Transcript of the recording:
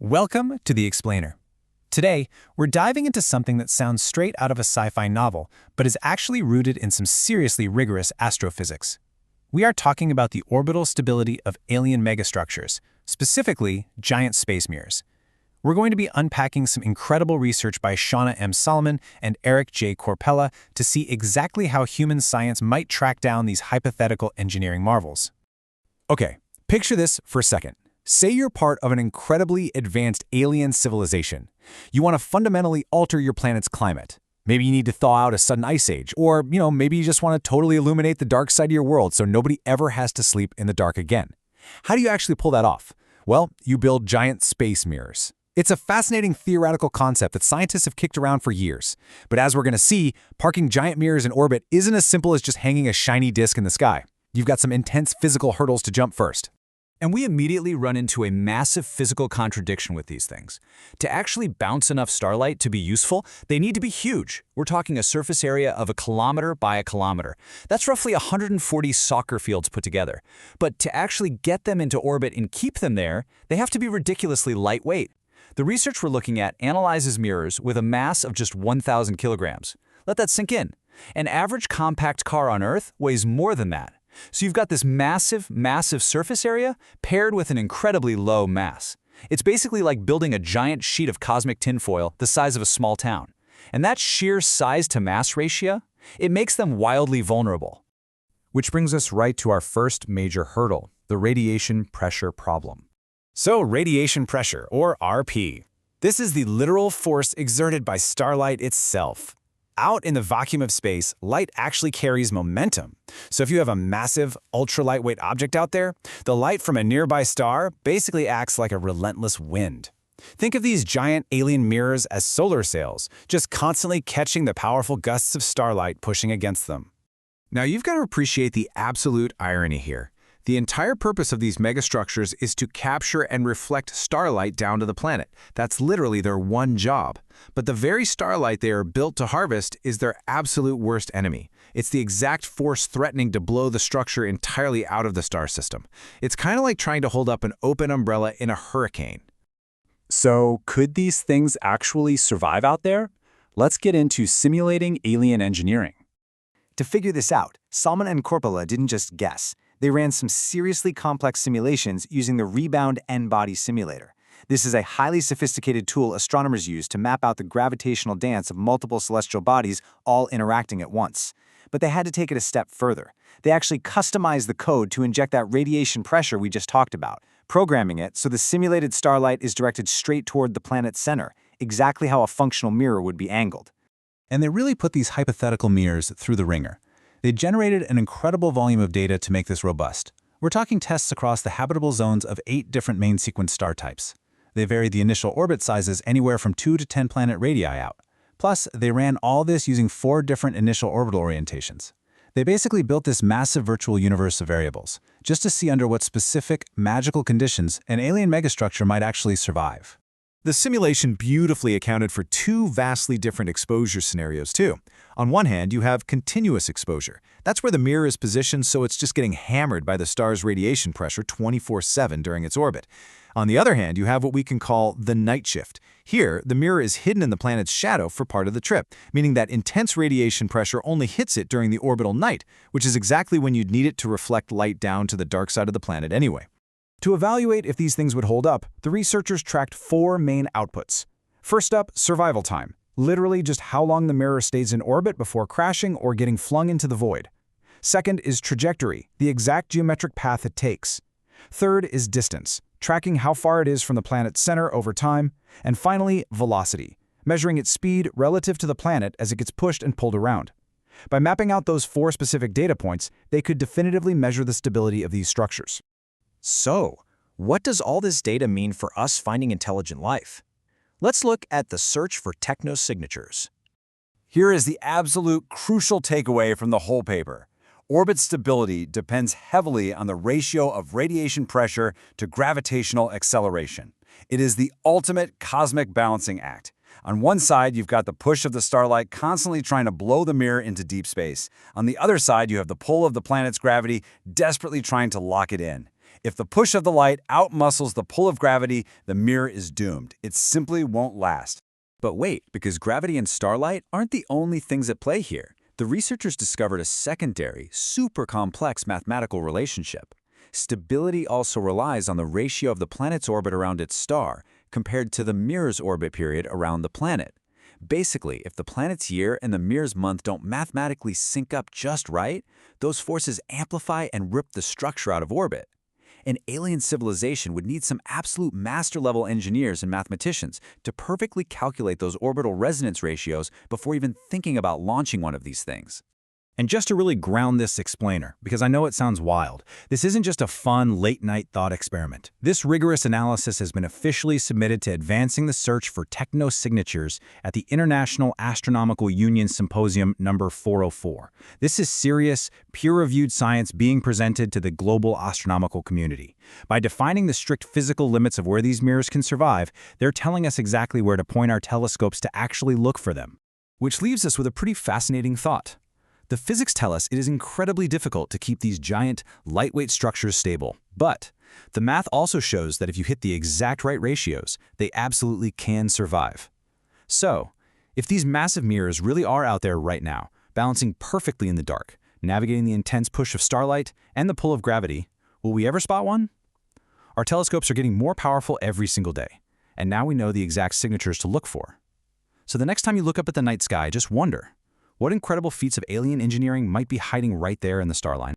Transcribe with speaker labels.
Speaker 1: Welcome to The Explainer. Today, we're diving into something that sounds straight out of a sci-fi novel, but is actually rooted in some seriously rigorous astrophysics. We are talking about the orbital stability of alien megastructures, specifically giant space mirrors. We're going to be unpacking some incredible research by Shauna M. Solomon and Eric J. Corpella to see exactly how human science might track down these hypothetical engineering marvels.
Speaker 2: Okay, picture this for a second. Say you're part of an incredibly advanced alien civilization. You want to fundamentally alter your planet's climate. Maybe you need to thaw out a sudden ice age, or, maybe you just want to totally illuminate the dark side of your world so nobody ever has to sleep in the dark again. How do you actually pull that off? Well, you build giant space mirrors. It's a fascinating theoretical concept that scientists have kicked around for years. But as we're going to see, parking giant mirrors in orbit isn't as simple as just hanging a shiny disk in the sky. You've got some intense physical hurdles to jump first. And we immediately run into a massive physical contradiction with these things. To actually bounce enough starlight to be useful, they need to be huge. We're talking a surface area of 1 kilometer by 1 kilometer. That's roughly 140 soccer fields put together. But to actually get them into orbit and keep them there, they have to be ridiculously lightweight. The research we're looking at analyzes mirrors with a mass of just 1,000 kilograms. Let that sink in. An average compact car on Earth weighs more than that. So you've got this massive surface area paired with an incredibly low mass. It's basically like building a giant sheet of cosmic tinfoil the size of a small town. And that sheer size-to-mass ratio, it makes them wildly vulnerable. Which brings us right to our first major hurdle, the radiation pressure problem.
Speaker 1: So, radiation pressure, or RP. This is the literal force exerted by starlight itself. Out in the vacuum of space, light actually carries momentum. So if you have a massive, ultra-lightweight object out there, the light from a nearby star basically acts like a relentless wind. Think of these giant alien mirrors as solar sails, just constantly catching the powerful gusts of starlight pushing against them.
Speaker 2: Now you've got to appreciate the absolute irony here. The entire purpose of these megastructures is to capture and reflect starlight down to the planet. That's literally their one job. But the very starlight they are built to harvest is their absolute worst enemy. It's the exact force threatening to blow the structure entirely out of the star system. It's kind of like trying to hold up an open umbrella in a hurricane.
Speaker 3: So, could these things actually survive out there? Let's get into simulating alien engineering.
Speaker 4: To figure this out, Solomon and Corpella didn't just guess. They ran some seriously complex simulations using the Rebound N-Body Simulator. This is a highly sophisticated tool astronomers use to map out the gravitational dance of multiple celestial bodies all interacting at once. But they had to take it a step further. They actually customized the code to inject that radiation pressure we just talked about, programming it so the simulated starlight is directed straight toward the planet's center, exactly how a functional mirror would be angled.
Speaker 2: And they really put these hypothetical mirrors through the ringer. They generated an incredible volume of data to make this robust. We're talking tests across the habitable zones of 8 different main sequence star types. They varied the initial orbit sizes anywhere from 2 to 10 planet radii out. Plus, they ran all this using 4 different initial orbital orientations. They basically built this massive virtual universe of variables, just to see under what specific, magical conditions an alien megastructure might actually survive.
Speaker 5: The simulation beautifully accounted for 2 vastly different exposure scenarios, too. On one hand, you have continuous exposure. That's where the mirror is positioned so it's just getting hammered by the star's radiation pressure 24/7 during its orbit. On the other hand, you have what we can call the night shift. Here, the mirror is hidden in the planet's shadow for part of the trip, meaning that intense radiation pressure only hits it during the orbital night, which is exactly when you'd need it to reflect light down to the dark side of the planet anyway. To evaluate if these things would hold up, the researchers tracked 4 main outputs. First up, survival time. Literally just how long the mirror stays in orbit before crashing or getting flung into the void. Second is trajectory, the exact geometric path it takes. Third is distance, tracking how far it is from the planet's center over time. And finally, velocity, measuring its speed relative to the planet as it gets pushed and pulled around. By mapping out those 4 specific data points, they could definitively measure the stability of these structures.
Speaker 6: So, what does all this data mean for us finding intelligent life? Let's look at the search for technosignatures.
Speaker 7: Here is the absolute crucial takeaway from the whole paper. Orbit stability depends heavily on the ratio of radiation pressure to gravitational acceleration. It is the ultimate cosmic balancing act. On one side, you've got the push of the starlight constantly trying to blow the mirror into deep space. On the other side, you have the pull of the planet's gravity desperately trying to lock it in. If the push of the light outmuscles the pull of gravity, the mirror is doomed. It simply won't last.
Speaker 2: But wait, because gravity and starlight aren't the only things at play here. The researchers discovered a secondary, super complex mathematical relationship. Stability also relies on the ratio of the planet's orbit around its star compared to the mirror's orbit period around the planet. Basically, if the planet's year and the mirror's month don't mathematically sync up just right, those forces amplify and rip the structure out of orbit. An alien civilization would need some absolute master-level engineers and mathematicians to perfectly calculate those orbital resonance ratios before even thinking about launching one of these things.
Speaker 1: And just to really ground this explainer, because I know it sounds wild, this isn't just a fun late-night thought experiment. This rigorous analysis has been officially submitted to Advancing the Search for Technosignatures at the International Astronomical Union Symposium number 404. This is serious, peer-reviewed science being presented to the global astronomical community. By defining the strict physical limits of where these mirrors can survive, they're telling us exactly where to point our telescopes to actually look for them.
Speaker 2: Which leaves us with a pretty fascinating thought. The physics tell us it is incredibly difficult to keep these giant, lightweight structures stable. But the math also shows that if you hit the exact right ratios, they absolutely can survive. So, if these massive mirrors really are out there right now, balancing perfectly in the dark, navigating the intense push of starlight and the pull of gravity, will we ever spot one? Our telescopes are getting more powerful every single day, and now we know the exact signatures to look for. So the next time you look up at the night sky, just wonder, what incredible feats of alien engineering might be hiding right there in the starline?